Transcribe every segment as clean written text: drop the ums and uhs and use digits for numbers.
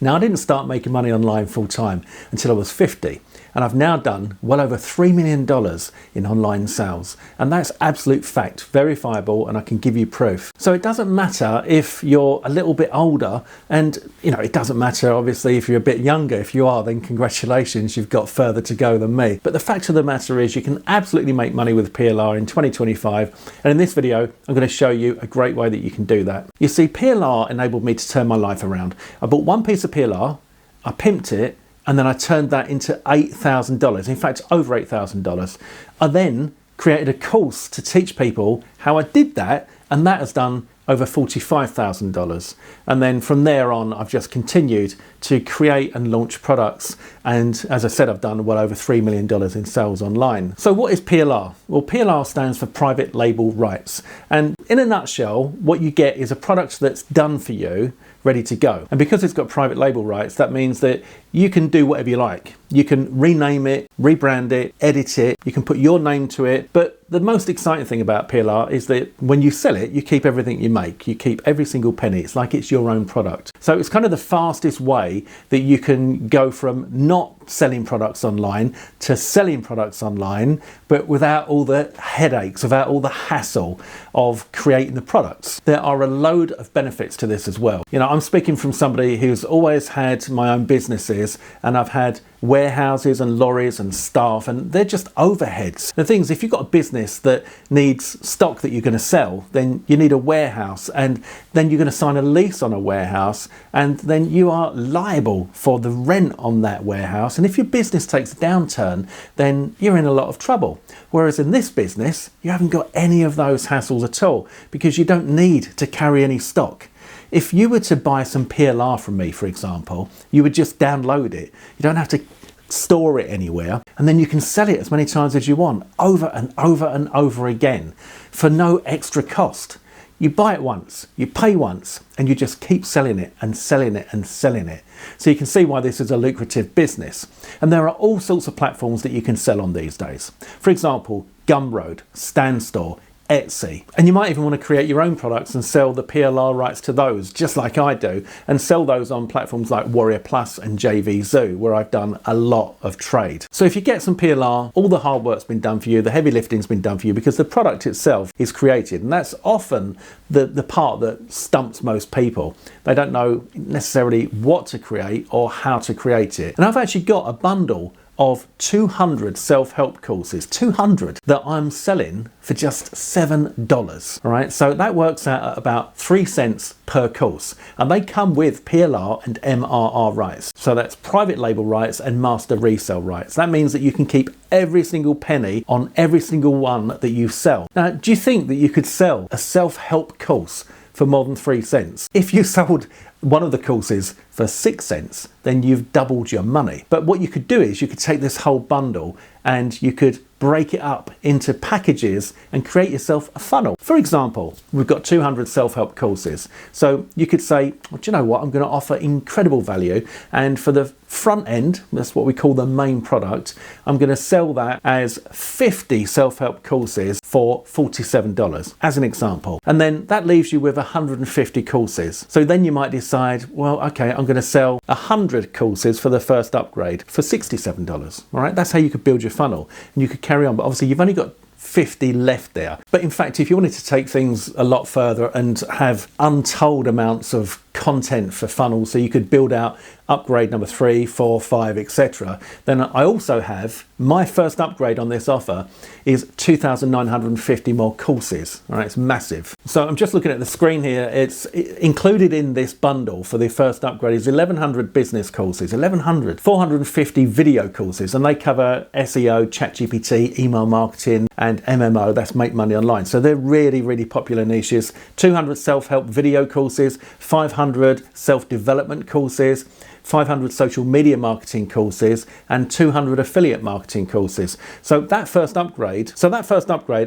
Now, I didn't start making money online full time until I was 50. And I've now done well over $3 million in online sales. And that's absolute fact, verifiable, and I can give you proof. So it doesn't matter if you're a little bit older, and it doesn't matter obviously if you're a bit younger. If you are, then congratulations, you've got further to go than me. But the fact of the matter is you can absolutely make money with PLR in 2025. And in this video, I'm going to show you a great way that you can do that. You see, PLR enabled me to turn my life around. I bought one piece of PLR, I pimped it, and then I turned that into $8,000. In fact, over $8,000. I then created a course to teach people how I did that, and that has done over $45,000. And then from there on, I've just continued to create and launch products. And as I said, I've done well over $3 million in sales online. So what is PLR? Well, PLR stands for private label rights. And in a nutshell, what you get is a product that's done for you, ready to go. And because it's got private label rights, that means that you can do whatever you like. You can rename it, rebrand it, edit it, you can put your name to it. But the most exciting thing about PLR is that when you sell it, you keep everything you make. You keep every single penny. It's like it's your own product. So it's kind of the fastest way that you can go from not selling products online to selling products online, but without all the headaches, without all the hassle of creating the products. There are a load of benefits to this as well. I'm speaking from somebody who's always had my own businesses, and I've had warehouses and lorries and staff, and they're just overheads. The thing is, if you've got a business that needs stock that you're going to sell, then you need a warehouse, and then you're going to sign a lease on a warehouse, and then you are liable for the rent on that warehouse. And if your business takes a downturn, then you're in a lot of trouble. Whereas in this business, you haven't got any of those hassles at all, because you don't need to carry any stock. If you were to buy some PLR from me, for example, you would just download it. You don't have to store it anywhere, and then you can sell it as many times as you want, over and over and over again, for no extra cost. You buy it once, you pay once, and you just keep selling it and selling it and selling it. So you can see why this is a lucrative business. And there are all sorts of platforms that you can sell on these days. For example, Gumroad, Standstore, Etsy. And you might even want to create your own products and sell the PLR rights to those, just like I do, and sell those on platforms like Warrior Plus and JVZoo, where I've done a lot of trade. So if you get some PLR, all the hard work's been done for you, the heavy lifting's been done for you, because the product itself is created. And that's often the part that stumps most people. They don't know necessarily what to create or how to create it. And I've actually got a bundle of 200 self-help courses, 200 that I'm selling for just $7. All right, so that works out at about 3 cents per course, and they come with PLR and MRR rights. So that's private label rights and master resale rights. That means that you can keep every single penny on every single one that you sell. Now, do you think that you could sell a self-help course for more than 3 cents? If you sold one of the courses for 6 cents, then you've doubled your money. But what you could do is you could take this whole bundle and you could break it up into packages and create yourself a funnel. For example, we've got 200 self-help courses. So you could say, well, do you know what? I'm going to offer incredible value. And for the front end, that's what we call the main product, I'm going to sell that as 50 self-help courses for $47 as an example. And then that leaves you with 150 courses. So then you might decide, well, okay, I'm going to sell 100 courses for the first upgrade for $67. All right, that's how you could build your funnel, and you could carry on. But obviously you've only got 50 left there. But in fact, if you wanted to take things a lot further and have untold amounts of content for funnels, so you could build out upgrade number 3, 4, 5, etc., then I also have my first upgrade on this offer is 2,950 more courses. All right, it's massive. So I'm just looking at the screen here. It's included in this bundle for the first upgrade is 1,100 business courses, 1,100, 450 video courses, and they cover SEO, ChatGPT, email marketing, and MMO. That's Make Money Online. So they're really, really popular niches. 200 self-help video courses, 500 self-development courses, 500 social media marketing courses, and 200 affiliate marketing courses. So that first upgrade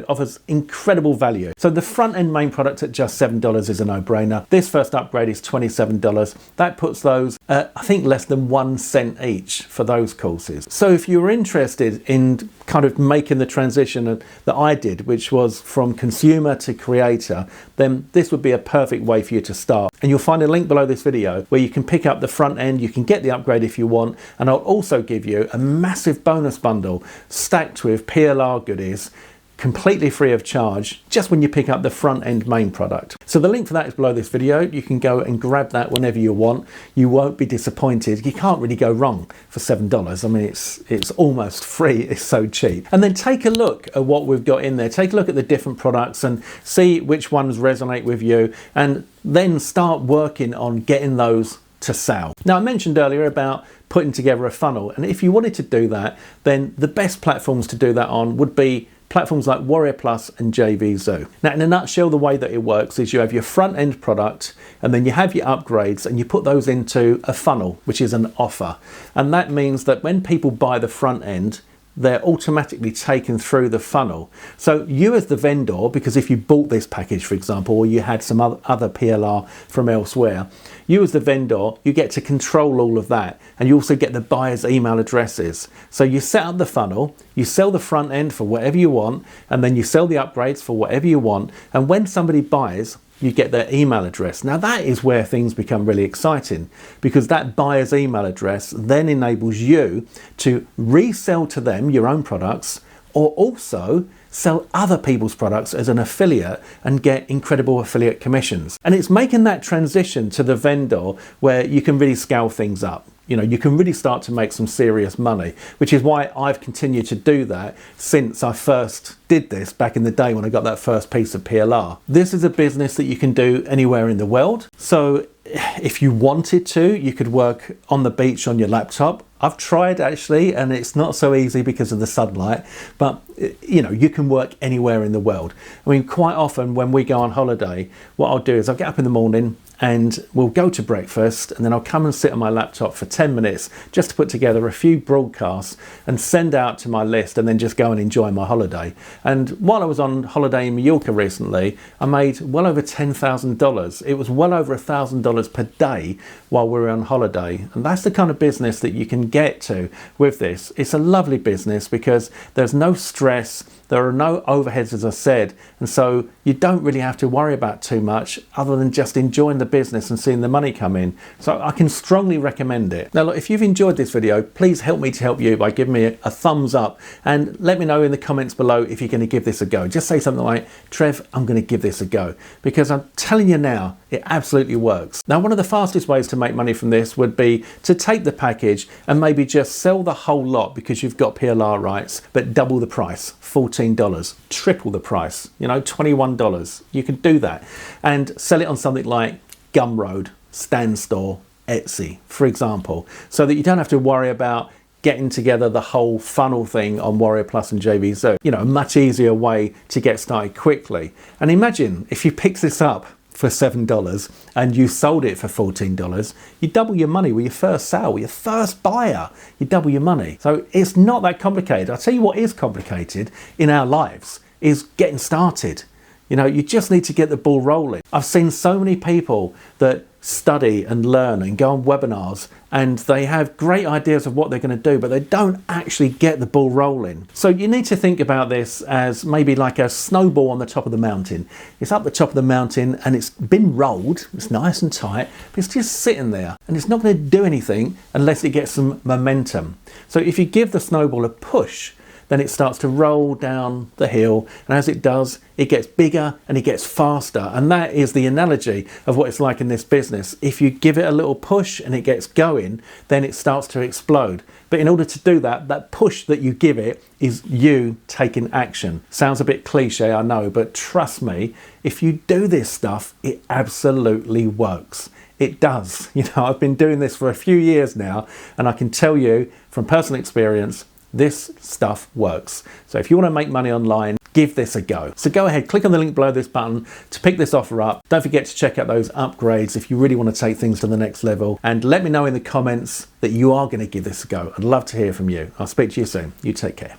offers incredible value. So the front end main product at just $7 is a no-brainer. This first upgrade is $27. That puts those I think less than 1 cent each for those courses. So if you're interested in kind of making the transition that I did, which was from consumer to creator, then this would be a perfect way for you to start. And you'll find a link below this video where you can pick up the front end, you can get the upgrade if you want, and I'll also give you a massive bonus bundle stacked with PLR goodies, completely free of charge, just when you pick up the front end main product. So the link for that is below this video. You can go and grab that whenever you want. You won't be disappointed. You can't really go wrong for $7. I mean, it's almost free. It's so cheap. And then take a look at what we've got in there. Take a look at the different products and see which ones resonate with you, and then start working on getting those to sell. Now, I mentioned earlier about putting together a funnel, and if you wanted to do that, then the best platforms to do that on would be platforms like Warrior Plus and JVZoo. Now, in a nutshell, the way that it works is you have your front end product, and then you have your upgrades, and you put those into a funnel, which is an offer. And that means that when people buy the front end, they're automatically taken through the funnel. So you as the vendor, because if you bought this package, for example, or you had some other PLR from elsewhere, you as the vendor, you get to control all of that. And you also get the buyer's email addresses. So you set up the funnel, you sell the front end for whatever you want, and then you sell the upgrades for whatever you want. And when somebody buys, you get their email address. Now that is where things become really exciting, because that buyer's email address then enables you to resell to them your own products, or also sell other people's products as an affiliate and get incredible affiliate commissions. And it's making that transition to the vendor where you can really scale things up. You know, you can really start to make some serious money, which is why I've continued to do that since I first did this back in the day when I got that first piece of PLR. This is a business that you can do anywhere in the world. So if you wanted to, you could work on the beach on your laptop. I've tried actually, and it's not so easy because of the sunlight, but you know, you can work anywhere in the world. I mean, quite often when we go on holiday, what I'll do is I'll get up in the morning and we'll go to breakfast, and then I'll come and sit on my laptop for 10 minutes just to put together a few broadcasts and send out to my list, and then just go and enjoy my holiday. And while I was on holiday in Mallorca recently, I made well over $10,000. It was well over $1,000 per day while we were on holiday. And that's the kind of business that you can get to with this. It's a lovely business because there's no stress. There are no overheads, as I said, and so you don't really have to worry about too much other than just enjoying the business and seeing the money come in. So I can strongly recommend it. Now look, if you've enjoyed this video, please help me to help you by giving me a thumbs up, and let me know in the comments below if you're going to give this a go. Just say something like, Trev, I'm going to give this a go, because I'm telling you now, it absolutely works. Now, one of the fastest ways to make money from this would be to take the package and maybe just sell the whole lot because you've got PLR rights, but double the price, $14, triple the price, you know, $21. You could do that and sell it on something like Gumroad, Standstore, Etsy, for example, so that you don't have to worry about getting together the whole funnel thing on Warrior Plus and JVZoo. You know, a much easier way to get started quickly. And imagine if you picked this up for $7 and you sold it for $14, you double your money with your first sale, with your first buyer, you double your money. So it's not that complicated. I'll tell you what is complicated in our lives is getting started. You know, you just need to get the ball rolling. I've seen so many people that study and learn and go on webinars, and they have great ideas of what they're going to do, but they don't actually get the ball rolling. So you need to think about this as maybe like a snowball on the top of the mountain. It's up the top of the mountain and it's been rolled, it's nice and tight, but it's just sitting there and it's not going to do anything unless it gets some momentum. So if you give the snowball a push, then it starts to roll down the hill, and as it does, it gets bigger and it gets faster. And that is the analogy of what it's like in this business. If you give it a little push and it gets going, then it starts to explode. But in order to do that, that push that you give it is you taking action. Sounds a bit cliche, I know, but trust me, if you do this stuff, it absolutely works. It does. You know, I've been doing this for a few years now, and I can tell you from personal experience, this stuff works. So if you want to make money online, give this a go. So go ahead, click on the link below this button to pick this offer up. Don't forget to check out those upgrades if you really want to take things to the next level, and let me know in the comments that you are going to give this a go. I'd love to hear from you. I'll speak to you soon. You take care.